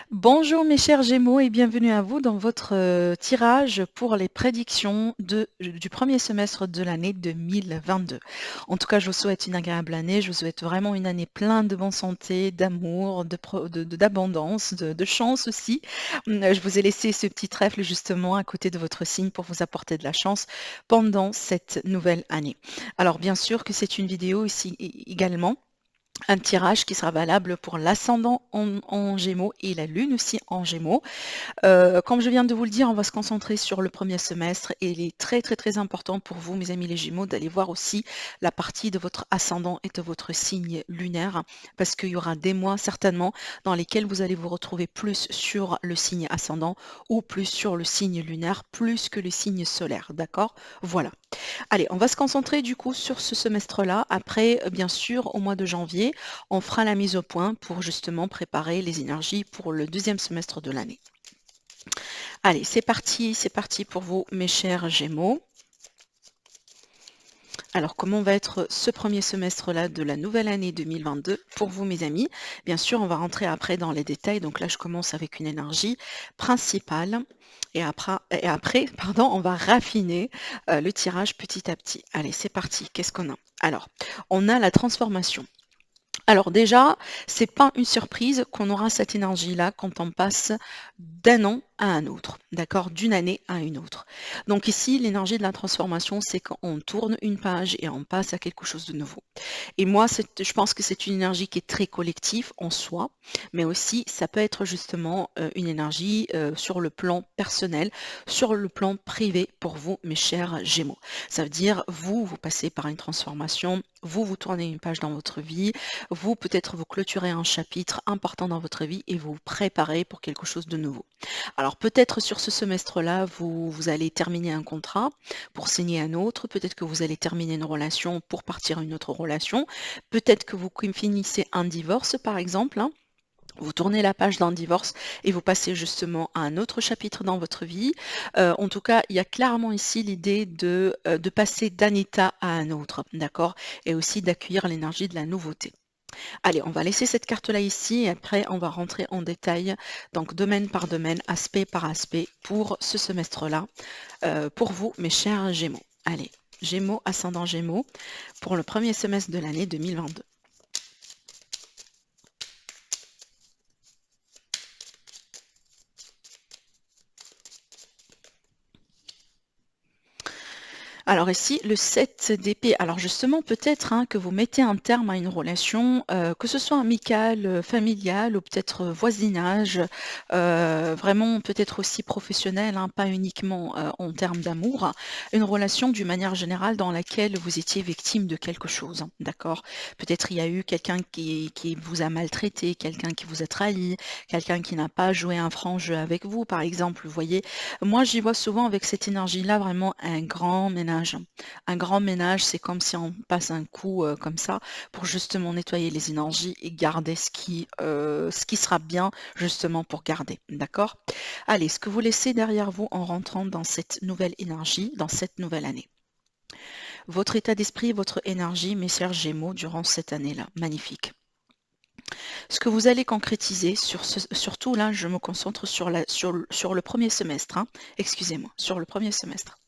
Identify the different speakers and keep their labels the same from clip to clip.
Speaker 1: Bonjour mes chers Gémeaux et bienvenue à vous dans votre tirage pour les prédictions du premier semestre de l'année 2022. En tout cas, je vous souhaite une agréable année, je vous souhaite vraiment une année pleine de bonne santé, d'amour, d'abondance, de chance aussi. Je vous ai laissé ce petit trèfle justement à côté de votre signe pour vous apporter de la chance pendant cette nouvelle année. Alors bien sûr que c'est une vidéo ici également un tirage qui sera valable pour l'ascendant en Gémeaux et la lune aussi en Gémeaux. Comme je viens de vous le dire, on va se concentrer sur le premier semestre et il est très très très important pour vous, mes amis les Gémeaux, d'aller voir aussi la partie de votre ascendant et de votre signe lunaire parce qu'il y aura des mois certainement dans lesquels vous allez vous retrouver plus sur le signe ascendant ou plus sur le signe lunaire, plus que le signe solaire, d'accord? Voilà. Allez, on va se concentrer du coup sur ce semestre-là. Après, bien sûr, au mois de janvier, on fera la mise au point pour justement préparer les énergies pour le deuxième semestre de l'année. Allez, c'est parti pour vous, mes chers Gémeaux. Alors, comment va être ce premier semestre-là de la nouvelle année 2022 pour vous, mes amis? Bien sûr, on va rentrer après dans les détails. Donc là, je commence avec une énergie principale. Et après, pardon, on va raffiner le tirage petit à petit. Allez, c'est parti. Qu'est-ce qu'on a? Alors, on a la transformation. Alors déjà, c'est pas une surprise qu'on aura cette énergie-là quand on passe d'un an à un autre, d'accord? D'une année à une autre. Donc ici, l'énergie de la transformation, c'est quand on tourne une page et on passe à quelque chose de nouveau. Et moi, je pense que c'est une énergie qui est très collective en soi, mais aussi ça peut être justement une énergie sur le plan personnel, sur le plan privé pour vous, mes chers Gémeaux. Ça veut dire, vous passez par une transformation, vous tournez une page dans votre vie, vous peut-être vous clôturez un chapitre important dans votre vie et vous vous préparez pour quelque chose de nouveau. Alors peut-être sur ce semestre-là, vous allez terminer un contrat pour signer un autre, peut-être que vous allez terminer une relation pour partir à une autre relation, peut-être que vous finissez un divorce par exemple, hein. Vous tournez la page d'un divorce et vous passez justement à un autre chapitre dans votre vie. En tout cas, il y a clairement ici l'idée de passer d'un état à un autre, d'accord? Et aussi d'accueillir l'énergie de la nouveauté. Allez, on va laisser cette carte-là ici et après on va rentrer en détail, donc domaine par domaine, aspect par aspect pour ce semestre-là, pour vous, mes chers Gémeaux. Allez, Gémeaux, ascendant Gémeaux, pour le premier semestre de l'année 2022. Alors ici, le 7 d'épée. Alors justement, peut-être hein, que vous mettez un terme à une relation, que ce soit amicale, familiale ou peut-être voisinage, vraiment peut-être aussi professionnelle, hein, pas uniquement en termes d'amour. Une relation d'une manière générale dans laquelle vous étiez victime de quelque chose, hein, d'accord? Peut-être il y a eu quelqu'un qui vous a maltraité, quelqu'un qui vous a trahi, quelqu'un qui n'a pas joué un franc jeu avec vous, par exemple. Vous voyez, moi, j'y vois souvent avec cette énergie-là vraiment un grand ménage. Un grand ménage, c'est comme si on passe un coup comme ça pour justement nettoyer les énergies et garder ce qui sera bien justement pour garder. D'accord? Allez, ce que vous laissez derrière vous en rentrant dans cette nouvelle énergie, dans cette nouvelle année. Votre état d'esprit, votre énergie, mes chers Gémeaux, durant cette année-là. Magnifique. Ce que vous allez concrétiser, surtout là, je me concentre sur le premier semestre, hein. Excusez-moi, sur le premier semestre.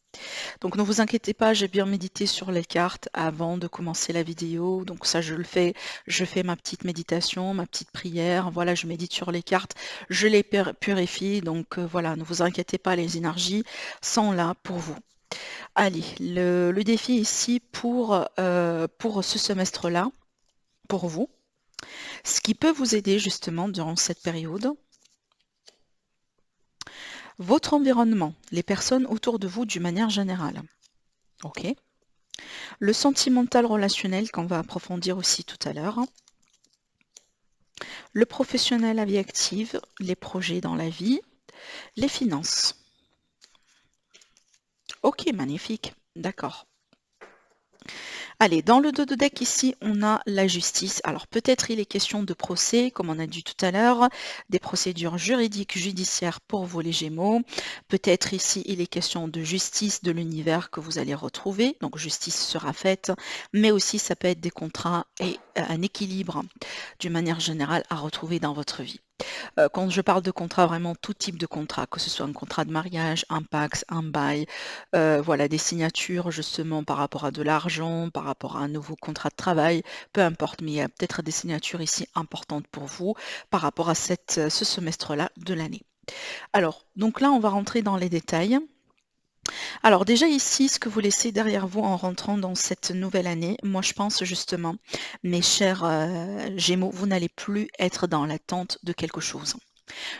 Speaker 1: Donc ne vous inquiétez pas, j'ai bien médité sur les cartes avant de commencer la vidéo. Donc ça, je fais ma petite méditation, ma petite prière. Voilà, je médite sur les cartes, je les purifie. Donc voilà, ne vous inquiétez pas, les énergies sont là pour vous. Allez, le défi ici pour ce semestre-là, pour vous, ce qui peut vous aider justement durant cette période, votre environnement, les personnes autour de vous d'une manière générale. Ok. Le sentimental relationnel qu'on va approfondir aussi tout à l'heure. Le professionnel, la vie active, les projets dans la vie, les finances. Ok, magnifique. D'accord. Allez, dans le dos de deck ici, on a la justice. Alors peut-être il est question de procès, comme on a dit tout à l'heure, des procédures juridiques, judiciaires pour vous les Gémeaux. Peut-être ici il est question de justice de l'univers que vous allez retrouver. Donc justice sera faite, mais aussi ça peut être des contrats et un équilibre d'une manière générale à retrouver dans votre vie. Quand je parle de contrat, vraiment tout type de contrat, que ce soit un contrat de mariage, un PACS, un bail, voilà, des signatures justement par rapport à de l'argent, par rapport à un nouveau contrat de travail, peu importe, mais il y a peut-être des signatures ici importantes pour vous par rapport à ce semestre-là de l'année. Alors, donc là, on va rentrer dans les détails. Alors déjà ici, ce que vous laissez derrière vous en rentrant dans cette nouvelle année, moi je pense justement, mes chers Gémeaux, vous n'allez plus être dans l'attente de quelque chose.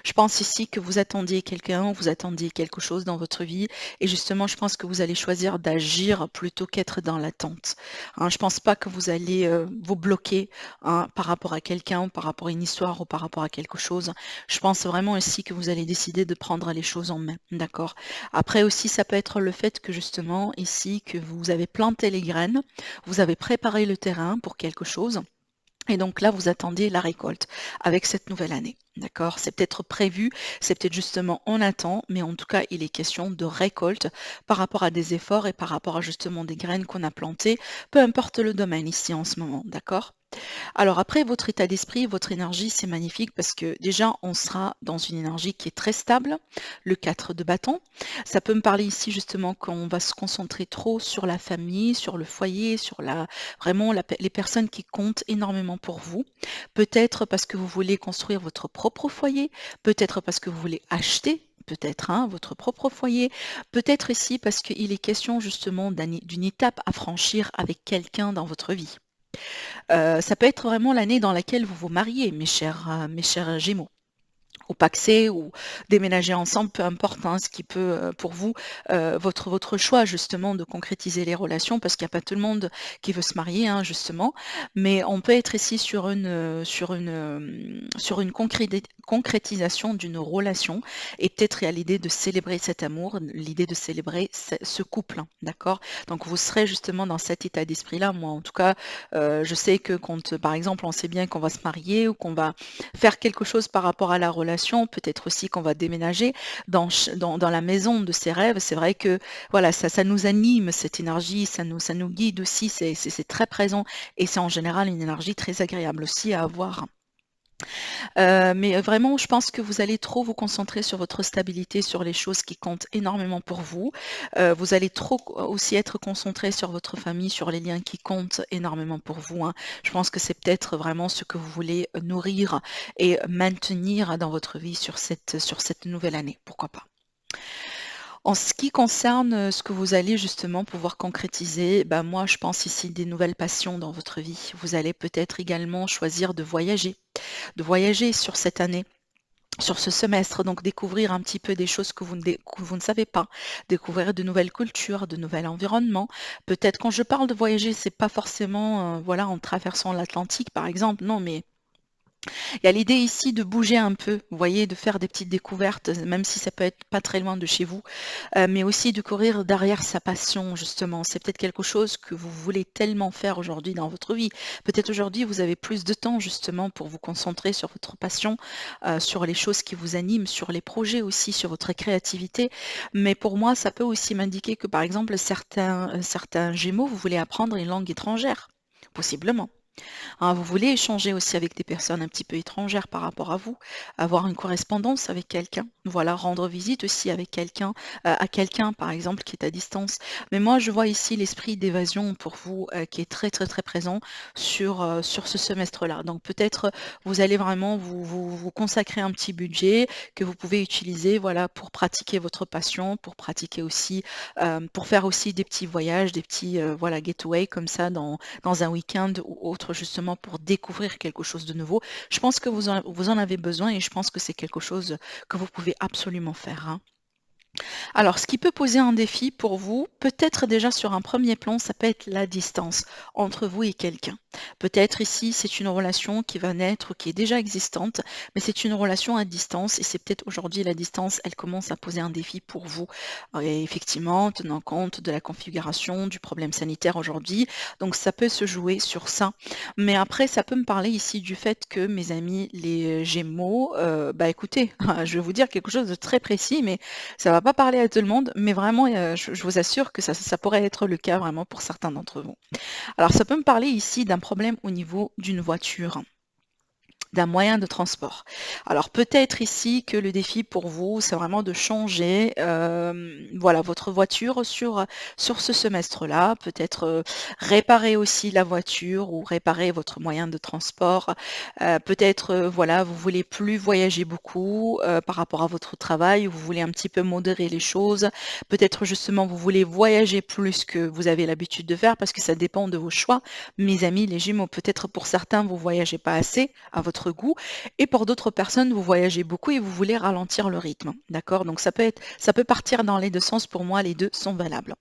Speaker 1: Je pense ici que vous attendiez quelqu'un, vous attendiez quelque chose dans votre vie et justement, je pense que vous allez choisir d'agir plutôt qu'être dans l'attente. Hein, je pense pas que vous allez, vous bloquer, hein, par rapport à quelqu'un ou par rapport à une histoire ou par rapport à quelque chose. Je pense vraiment ici que vous allez décider de prendre les choses en main, d'accord? Après aussi, ça peut être le fait que justement ici, que vous avez planté les graines, vous avez préparé le terrain pour quelque chose et donc là, vous attendiez la récolte avec cette nouvelle année. D'accord? C'est peut-être prévu, c'est peut-être justement on attend, mais en tout cas, il est question de récolte par rapport à des efforts et par rapport à justement des graines qu'on a plantées, peu importe le domaine ici en ce moment. D'accord? Alors après, votre état d'esprit, votre énergie, c'est magnifique parce que déjà, on sera dans une énergie qui est très stable, le 4 de bâton. Ça peut me parler ici justement qu'on va se concentrer trop sur la famille, sur le foyer, sur vraiment les personnes qui comptent énormément pour vous. Peut-être parce que vous voulez construire votre propre foyer, peut-être parce que vous voulez acheter peut-être hein, votre propre foyer, peut-être ici parce qu'il est question justement d'une étape à franchir avec quelqu'un dans votre vie. Ça peut être vraiment l'année dans laquelle vous vous mariez, mes chers Gémeaux ou pacsé ou déménager ensemble, peu importe, hein, ce qui peut, pour vous, votre choix justement de concrétiser les relations parce qu'il n'y a pas tout le monde qui veut se marier, hein, justement. Mais on peut être ici sur une concrétisation d'une relation et peut-être il y a l'idée de célébrer cet amour, l'idée de célébrer ce couple, hein, d'accord? Donc vous serez justement dans cet état d'esprit-là. Moi, en tout cas, je sais que quand, par exemple, on sait bien qu'on va se marier ou qu'on va faire quelque chose par rapport à la relation, peut-être aussi qu'on va déménager dans la maison de ses rêves. C'est vrai que voilà, ça nous anime, cette énergie, ça nous guide aussi, c'est très présent et c'est en général une énergie très agréable aussi à avoir. Mais vraiment, je pense que vous allez trop vous concentrer sur votre stabilité, sur les choses qui comptent énormément pour vous. Vous allez trop aussi être concentré sur votre famille, sur les liens qui comptent énormément pour vous, hein. Je pense que c'est peut-être vraiment ce que vous voulez nourrir et maintenir dans votre vie sur cette nouvelle année, pourquoi pas. En ce qui concerne, ce que vous allez justement pouvoir concrétiser, bah, moi je pense ici des nouvelles passions dans votre vie. Vous allez peut-être également choisir de voyager sur cette année, sur ce semestre, donc découvrir un petit peu des choses que vous ne savez pas, découvrir de nouvelles cultures, de nouveaux environnements. Peut-être quand je parle de voyager, c'est pas forcément, voilà, en traversant l'Atlantique par exemple, non, mais il y a l'idée ici de bouger un peu, vous voyez, de faire des petites découvertes, même si ça peut être pas très loin de chez vous, mais aussi de courir derrière sa passion, justement. C'est peut-être quelque chose que vous voulez tellement faire aujourd'hui dans votre vie. Peut-être aujourd'hui, vous avez plus de temps, justement, pour vous concentrer sur votre passion, sur les choses qui vous animent, sur les projets aussi, sur votre créativité. Mais pour moi, ça peut aussi m'indiquer que, par exemple, certains Gémeaux, vous voulez apprendre une langue étrangère, possiblement. Hein, vous voulez échanger aussi avec des personnes un petit peu étrangères par rapport à vous, avoir une correspondance avec quelqu'un, voilà, rendre visite aussi avec quelqu'un, à quelqu'un par exemple qui est à distance. Mais moi je vois ici l'esprit d'évasion pour vous qui est très très très présent sur ce semestre-là. Donc peut-être vous allez vraiment vous consacrer un petit budget que vous pouvez utiliser voilà, pour pratiquer votre passion, pour pratiquer aussi, pour faire aussi des petits voyages, des petits voilà, getaway comme ça dans un week-end ou autre, justement pour découvrir quelque chose de nouveau. Je pense que vous en avez besoin et je pense que c'est quelque chose que vous pouvez absolument faire, hein. Alors, ce qui peut poser un défi pour vous, peut-être déjà sur un premier plan, ça peut être la distance entre vous et quelqu'un. Peut-être ici, c'est une relation qui va naître, qui est déjà existante, mais c'est une relation à distance et c'est peut-être aujourd'hui la distance, elle commence à poser un défi pour vous. Et effectivement, tenant compte de la configuration, du problème sanitaire aujourd'hui, donc ça peut se jouer sur ça. Mais après, ça peut me parler ici du fait que mes amis les Gémeaux, bah écoutez, je vais vous dire quelque chose de très précis, mais ça va pas parler à tout le monde, mais vraiment, je vous assure que ça pourrait être le cas vraiment pour certains d'entre vous. Alors ça peut me parler ici d'un problème au niveau d'une voiture. d'un moyen de transport. Alors peut-être ici que le défi pour vous, c'est vraiment de changer, voilà, votre voiture sur ce semestre-là. Peut-être, réparer aussi la voiture ou réparer votre moyen de transport. Peut-être, voilà, vous voulez plus voyager beaucoup, par rapport à votre travail, vous voulez un petit peu modérer les choses. Peut-être justement vous voulez voyager plus que vous avez l'habitude de faire parce que ça dépend de vos choix. Mes amis, les Gémeaux, peut-être pour certains, vous voyagez pas assez à votre goût et pour d'autres personnes, vous voyagez beaucoup et vous voulez ralentir le rythme. D'accord? Donc ça peut partir dans les 2 sens. Pour moi, les 2 sont valables.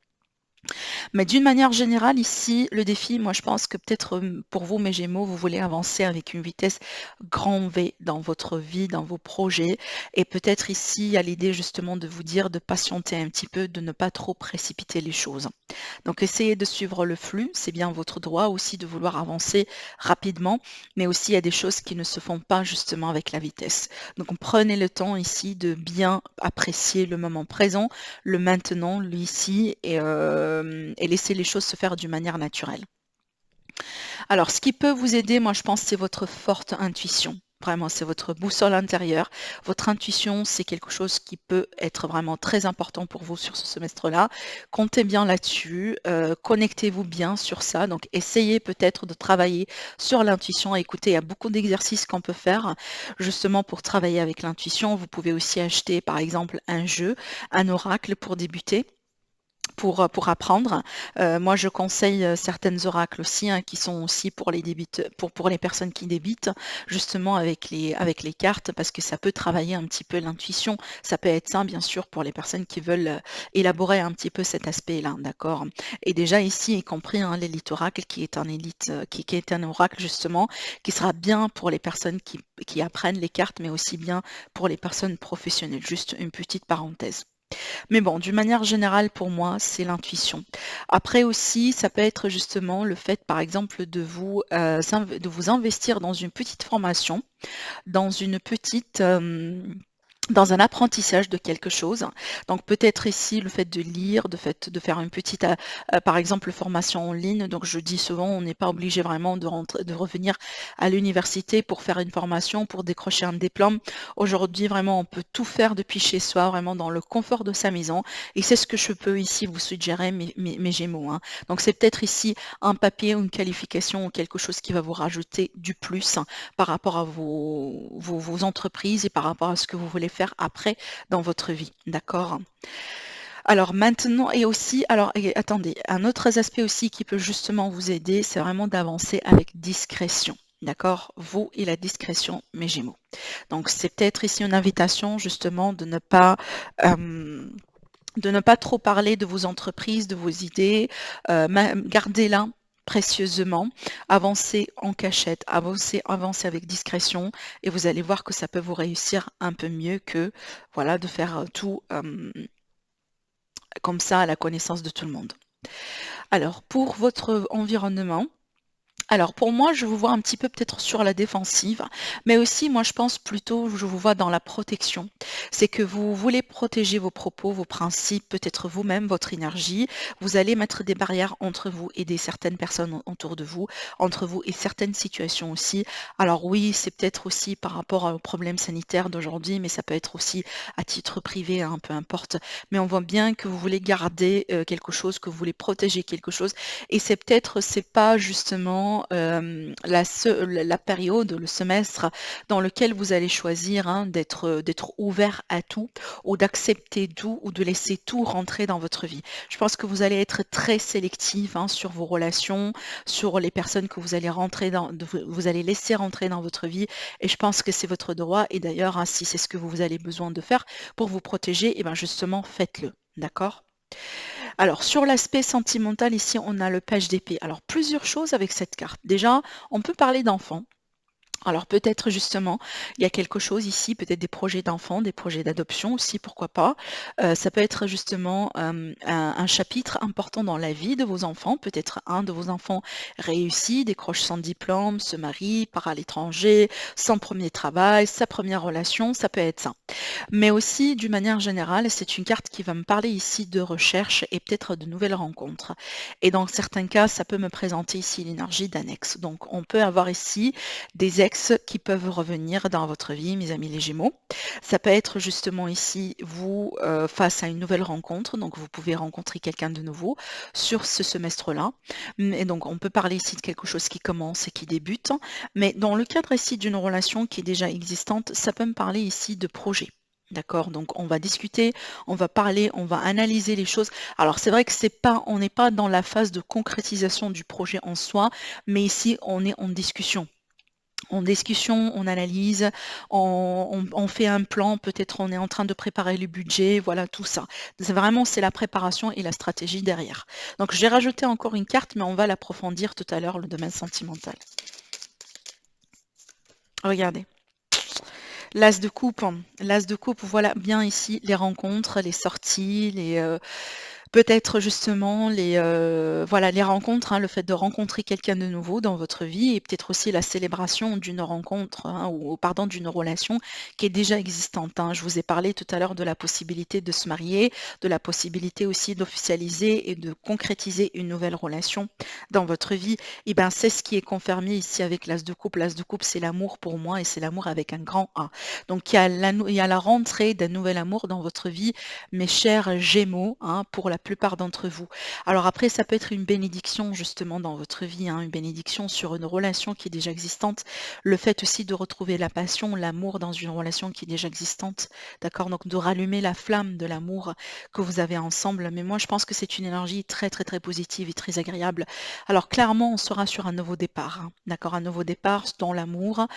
Speaker 1: Mais d'une manière générale, ici, le défi, moi, je pense que peut-être pour vous, mes Gémeaux, vous voulez avancer avec une vitesse grand V dans votre vie, dans vos projets. Et peut-être ici, il y a l'idée justement de vous dire de patienter un petit peu, de ne pas trop précipiter les choses. Donc, essayez de suivre le flux. C'est bien votre droit aussi de vouloir avancer rapidement, mais aussi il y a des choses qui ne se font pas justement avec la vitesse. Donc, prenez le temps ici de bien apprécier le moment présent, le maintenant, l'ici, et laisser les choses se faire d'une manière naturelle. Alors, ce qui peut vous aider, moi, je pense, c'est votre forte intuition. Vraiment, c'est votre boussole intérieure. Votre intuition, c'est quelque chose qui peut être vraiment très important pour vous sur ce semestre-là. Comptez bien là-dessus, connectez-vous bien sur ça. Donc, essayez peut-être de travailler sur l'intuition. Écoutez, il y a beaucoup d'exercices qu'on peut faire justement pour travailler avec l'intuition. Vous pouvez aussi acheter, par exemple, un jeu, un oracle pour débuter pour apprendre. Moi, je conseille, certaines oracles aussi, hein, qui sont aussi pour les pour les personnes qui débutent, justement avec les cartes, parce que ça peut travailler un petit peu l'intuition. Ça peut être ça, bien sûr, pour les personnes qui veulent, élaborer un petit peu cet aspect-là, d'accord? Et déjà ici, y compris, hein, l'élite oracle qui est un élite, qui est un oracle justement, qui sera bien pour les personnes qui apprennent les cartes, mais aussi bien pour les personnes professionnelles. Juste une petite parenthèse. Mais bon, d'une manière générale, pour moi, c'est l'intuition. Après aussi, ça peut être justement le fait, par exemple, de vous investir dans une petite formation, dans une petite, dans un apprentissage de quelque chose. Donc peut-être ici le fait de lire, de faire une petite, par exemple, formation en ligne. Donc je dis souvent, on n'est pas obligé vraiment de revenir à l'université pour faire une formation, pour décrocher un diplôme. Aujourd'hui, vraiment, on peut tout faire depuis chez soi, vraiment dans le confort de sa maison. Et c'est ce que je peux ici vous suggérer, mes Gémeaux, hein. Donc c'est peut-être ici un papier ou une qualification ou quelque chose qui va vous rajouter du plus, hein, par rapport à vos entreprises et par rapport à ce que vous voulez faire après dans votre vie, d'accord? Alors maintenant et aussi alors et attendez, un autre aspect aussi qui peut justement vous aider, c'est vraiment d'avancer avec discrétion, d'accord? Vous et la discrétion, mes Gémeaux. Donc c'est peut-être ici une invitation justement de ne pas trop parler de vos entreprises, de vos idées, gardez-la précieusement, avancez en cachette, avancez avec discrétion et vous allez voir que ça peut vous réussir un peu mieux que voilà, de faire tout comme ça à la connaissance de tout le monde. Alors, pour votre environnement, alors pour moi, je vous vois un petit peu peut-être sur la défensive, mais aussi moi je pense plutôt, je vous vois dans la protection. C'est que vous voulez protéger vos propos, vos principes, peut-être vous-même, votre énergie. Vous allez mettre des barrières entre vous et certaines personnes autour de vous, entre vous et certaines situations aussi. Alors oui, c'est peut-être aussi par rapport aux problèmes sanitaires d'aujourd'hui, mais ça peut être aussi à titre privé, hein, peu importe. Mais on voit bien que vous voulez garder quelque chose, que vous voulez protéger quelque chose et c'est pas justement, la période, le semestre dans lequel vous allez choisir, hein, d'être ouvert à tout ou d'accepter tout ou de laisser tout rentrer dans votre vie. Je pense que vous allez être très sélectif, hein, sur vos relations, sur les personnes que vous allez vous allez laisser rentrer dans votre vie et je pense que c'est votre droit et d'ailleurs, hein, si c'est ce que vous avez besoin de faire pour vous protéger et ben, justement faites-le. D'accord? Alors, sur l'aspect sentimental, ici, on a le page d'épée. Alors, plusieurs choses avec cette carte. Déjà, on peut parler d'enfants. Alors peut-être justement, il y a quelque chose ici, peut-être des projets d'enfants, des projets d'adoption aussi, pourquoi pas. Ça peut être justement un chapitre important dans la vie de vos enfants. Peut-être un de vos enfants réussit, décroche son diplôme, se marie, part à l'étranger, son premier travail, sa première relation, ça peut être ça. Mais aussi, d'une manière générale, c'est une carte qui va me parler ici de recherche et peut-être de nouvelles rencontres. Et dans certains cas, ça peut me présenter ici l'énergie d'annexe. Donc on peut avoir ici des ex qui peuvent revenir dans votre vie, mes amis les Gémeaux. Ça peut être justement ici, vous, face à une nouvelle rencontre, donc vous pouvez rencontrer quelqu'un de nouveau sur ce semestre-là. Et donc on peut parler ici de quelque chose qui commence et qui débute, mais dans le cadre ici d'une relation qui est déjà existante, ça peut me parler ici de projet. D'accord, donc on va discuter, on va parler, on va analyser les choses. Alors c'est vrai que c'est pas, on n'est pas dans la phase de concrétisation du projet en soi, mais ici on est en discussion. En discussion, on analyse, on fait un plan, peut-être on est en train de préparer le budget, voilà tout ça. C'est vraiment, c'est la préparation et la stratégie derrière. Donc j'ai rajouté encore une carte, mais on va l'approfondir tout à l'heure, le domaine sentimental. Regardez. L'as de coupe, l'as de coupe, voilà bien ici les rencontres, les sorties, peut-être justement voilà, les rencontres, hein, le fait de rencontrer quelqu'un de nouveau dans votre vie et peut-être aussi la célébration d'une rencontre, hein, ou pardon, d'une relation qui est déjà existante, hein. Je vous ai parlé tout à l'heure de la possibilité de se marier, de la possibilité aussi d'officialiser et de concrétiser une nouvelle relation dans votre vie. Et ben c'est ce qui est confirmé ici avec l'as de coupe. L'as de coupe, c'est l'amour pour moi et c'est l'amour avec un grand A. Donc il y a la rentrée d'un nouvel amour dans votre vie, mes chers Gémeaux, hein, pour la plupart d'entre vous. Alors après, ça peut être une bénédiction justement dans votre vie, hein, une bénédiction sur une relation qui est déjà existante. Le fait aussi de retrouver la passion, l'amour dans une relation qui est déjà existante. D'accord? Donc de rallumer la flamme de l'amour que vous avez ensemble. Mais moi, je pense que c'est une énergie très, très, très positive et très agréable. Alors clairement, on sera sur un nouveau départ. Hein, d'accord? Un nouveau départ dans l'amour,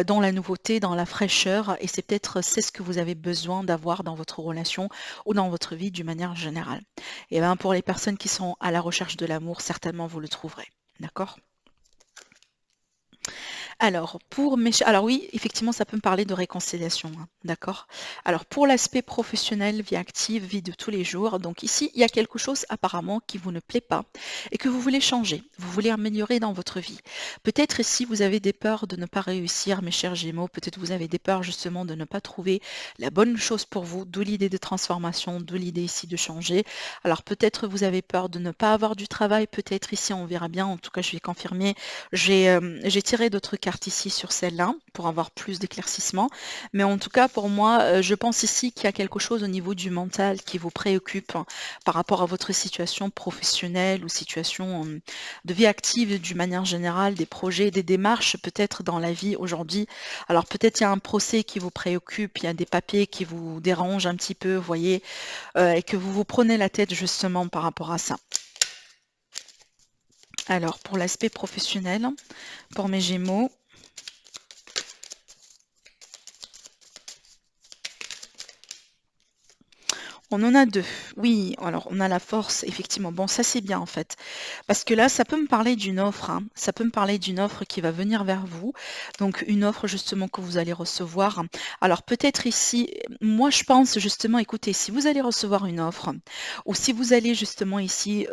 Speaker 1: dans la nouveauté, dans la fraîcheur. Et c'est peut-être c'est ce que vous avez besoin d'avoir dans votre relation ou dans votre vie d'une manière générale. Et bien pour les personnes qui sont à la recherche de l'amour, certainement vous le trouverez. D'accord? Alors, alors oui, effectivement, ça peut me parler de réconciliation, hein, d'accord? Alors, pour l'aspect professionnel, vie active, vie de tous les jours, donc ici, il y a quelque chose apparemment qui vous ne plaît pas et que vous voulez changer, vous voulez améliorer dans votre vie. Peut-être ici, vous avez des peurs de ne pas réussir, mes chers Gémeaux, peut-être vous avez des peurs justement de ne pas trouver la bonne chose pour vous, d'où l'idée de transformation, d'où l'idée ici de changer. Alors, peut-être vous avez peur de ne pas avoir du travail, peut-être ici, on verra bien, en tout cas, je vais confirmer, j'ai tiré d'autres cartes ici sur celle-là pour avoir plus d'éclaircissement. Mais en tout cas, pour moi, je pense ici qu'il y a quelque chose au niveau du mental qui vous préoccupe, hein, par rapport à votre situation professionnelle ou situation de vie active d'une manière générale, des projets, des démarches peut-être dans la vie aujourd'hui. Alors peut-être il y a un procès qui vous préoccupe, il y a des papiers qui vous dérangent un petit peu, vous voyez, et que vous vous prenez la tête justement par rapport à ça. Alors, pour l'aspect professionnel, pour mes Gémeaux, on en a deux. Oui, alors on a la force, effectivement. Bon, ça c'est bien en fait. Parce que là, ça peut me parler d'une offre, hein. Ça peut me parler d'une offre qui va venir vers vous. Donc une offre justement que vous allez recevoir. Alors peut-être ici, moi je pense justement, écoutez, si vous allez recevoir une offre, ou si vous allez justement ici,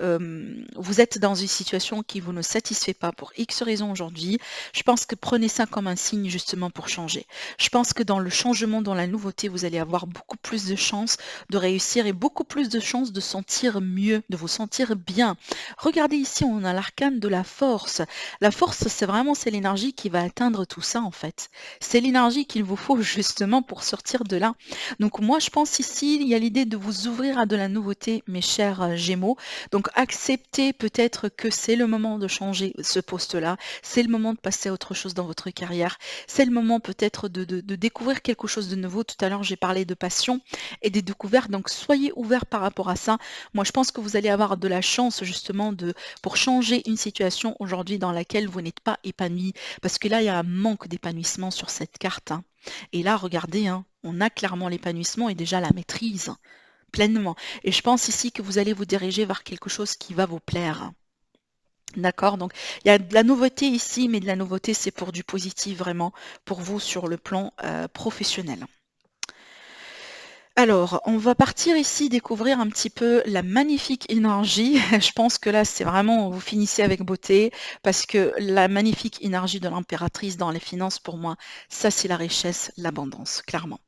Speaker 1: vous êtes dans une situation qui vous ne satisfait pas pour X raison aujourd'hui, je pense que prenez ça comme un signe justement pour changer. Je pense que dans le changement, dans la nouveauté, vous allez avoir beaucoup plus de chances de réussir et beaucoup plus de chances de sentir mieux, de vous sentir bien. Regardez ici, on a l'arcane de la force. La force, c'est l'énergie qui va atteindre tout ça en fait. C'est l'énergie qu'il vous faut justement pour sortir de là. Donc moi, je pense ici, il y a l'idée de vous ouvrir à de la nouveauté, mes chers Gémeaux. Donc acceptez peut-être que c'est le moment de changer ce poste-là. C'est le moment de passer à autre chose dans votre carrière. C'est le moment peut-être de découvrir quelque chose de nouveau. Tout à l'heure, j'ai parlé de passion et des découvertes. Donc soyez ouverts par rapport à ça. Moi, je pense que vous allez avoir de la chance justement pour changer une situation aujourd'hui dans laquelle vous n'êtes pas épanoui. Parce que là, il y a un manque d'épanouissement sur cette carte, hein. Et là, regardez, hein, on a clairement l'épanouissement et déjà la maîtrise pleinement. Et je pense ici que vous allez vous diriger vers quelque chose qui va vous plaire. D'accord, donc il y a de la nouveauté ici, mais de la nouveauté, c'est pour du positif vraiment, pour vous sur le plan professionnel. Alors, on va partir ici découvrir un petit peu la magnifique énergie. Je pense que là, c'est vraiment, vous finissez avec beauté, parce que la magnifique énergie de l'impératrice dans les finances, pour moi, ça, c'est la richesse, l'abondance, clairement.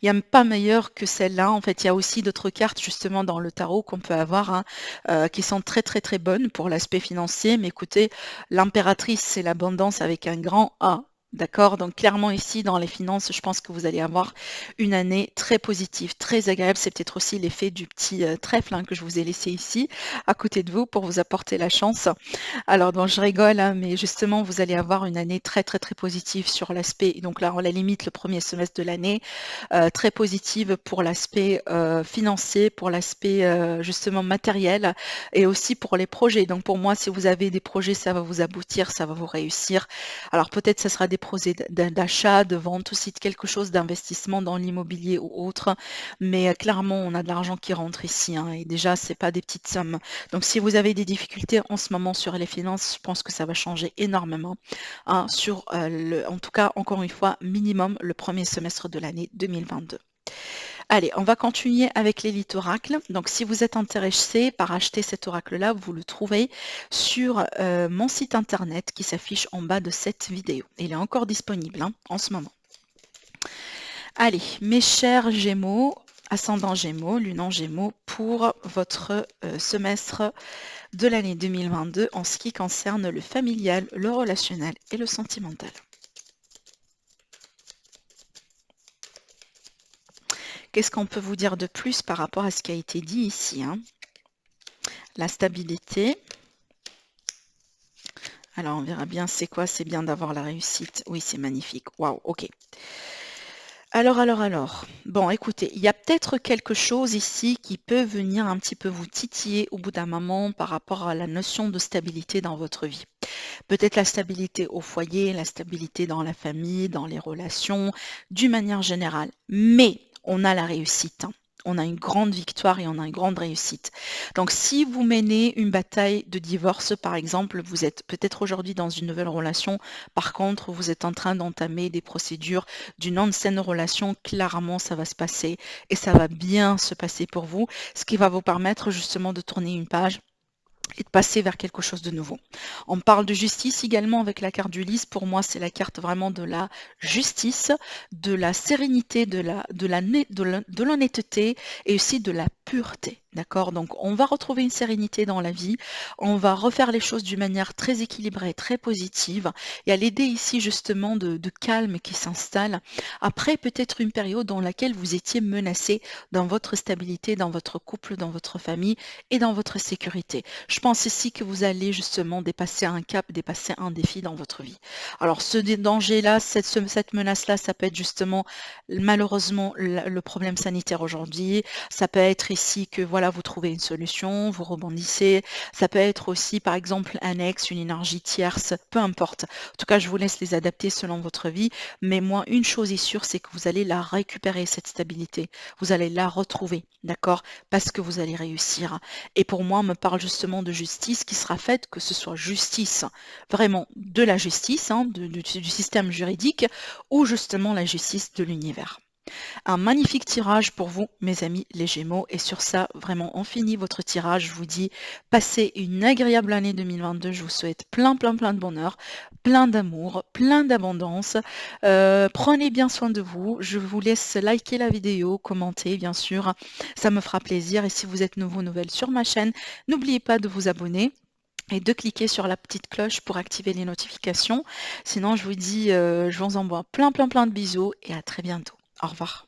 Speaker 1: Il y a pas meilleur que celle-là. En fait, il y a aussi d'autres cartes justement dans le tarot qu'on peut avoir, hein, qui sont très, très, très bonnes pour l'aspect financier. Mais écoutez, l'impératrice, c'est l'abondance avec un grand A. D'accord? Donc clairement ici, dans les finances, je pense que vous allez avoir une année très positive, très agréable. C'est peut-être aussi l'effet du petit trèfle, hein, que je vous ai laissé ici à côté de vous pour vous apporter la chance. Alors, donc, je rigole, hein, mais justement, vous allez avoir une année très, très, très positive sur l'aspect, donc là, on la limite le premier semestre de l'année, très positive pour l'aspect financier, pour l'aspect justement matériel et aussi pour les projets. Donc, pour moi, si vous avez des projets, ça va vous aboutir, ça va vous réussir. Alors, peut-être ce sera des projets d'achat, de vente, aussi de quelque chose d'investissement dans l'immobilier ou autre, mais clairement, on a de l'argent qui rentre ici, hein, et déjà, c'est pas des petites sommes. Donc, si vous avez des difficultés en ce moment sur les finances, je pense que ça va changer énormément, hein, sur en tout cas, encore une fois, minimum le premier semestre de l'année 2022. Allez, on va continuer avec l'élite oracle. Donc, si vous êtes intéressé par acheter cet oracle-là, vous le trouvez sur mon site internet qui s'affiche en bas de cette vidéo. Il est encore disponible, hein, en ce moment. Allez, mes chers Gémeaux, ascendant Gémeaux, lune en Gémeaux, pour votre semestre de l'année 2022 en ce qui concerne le familial, le relationnel et le sentimental. Qu'est-ce qu'on peut vous dire de plus par rapport à ce qui a été dit ici, hein? La stabilité. Alors, on verra bien c'est quoi, c'est bien d'avoir la réussite. Oui, c'est magnifique. Waouh, ok. Alors. Bon, écoutez, il y a peut-être quelque chose ici qui peut venir un petit peu vous titiller au bout d'un moment par rapport à la notion de stabilité dans votre vie. Peut-être la stabilité au foyer, la stabilité dans la famille, dans les relations, d'une manière générale. Mais on a la réussite, hein. On a une grande victoire et on a une grande réussite. Donc, si vous menez une bataille de divorce, par exemple, vous êtes peut-être aujourd'hui dans une nouvelle relation, par contre, vous êtes en train d'entamer des procédures d'une ancienne relation, clairement, ça va se passer et ça va bien se passer pour vous, ce qui va vous permettre justement de tourner une page et de passer vers quelque chose de nouveau. On parle de justice également avec la carte du lys. Pour moi, c'est la carte vraiment de la justice, de la sérénité, de l'honnêteté et aussi de la pureté. D'accord? Donc, on va retrouver une sérénité dans la vie. On va refaire les choses d'une manière très équilibrée, très positive. Il y a l'idée ici justement de calme qui s'installe. Après, peut-être une période dans laquelle vous étiez menacé dans votre stabilité, dans votre couple, dans votre famille et dans votre sécurité. Je pense ici que vous allez justement dépasser un cap, dépasser un défi dans votre vie. Alors ce danger-là, cette menace-là, ça peut être justement malheureusement le problème sanitaire aujourd'hui. Ça peut être ici que voilà, vous trouvez une solution, vous rebondissez. Ça peut être aussi par exemple un ex, une énergie tierce, peu importe. En tout cas, je vous laisse les adapter selon votre vie. Mais moi, une chose est sûre, c'est que vous allez la récupérer, cette stabilité. Vous allez la retrouver, d'accord? Parce que vous allez réussir. Et pour moi, on me parle justement de justice qui sera faite, que ce soit justice, vraiment de la justice, hein, du système juridique, ou justement la justice de l'univers. Un magnifique tirage pour vous, mes amis les Gémeaux. Et sur ça, vraiment, on finit votre tirage. Je vous dis, passez une agréable année 2022. Je vous souhaite plein de bonheur, plein d'amour, plein d'abondance. Prenez bien soin de vous. Je vous laisse liker la vidéo, commenter, bien sûr. Ça me fera plaisir. Et si vous êtes nouveau, nouvelle sur ma chaîne, n'oubliez pas de vous abonner et de cliquer sur la petite cloche pour activer les notifications. Sinon, je vous dis, je vous envoie plein de bisous et à très bientôt. Au revoir.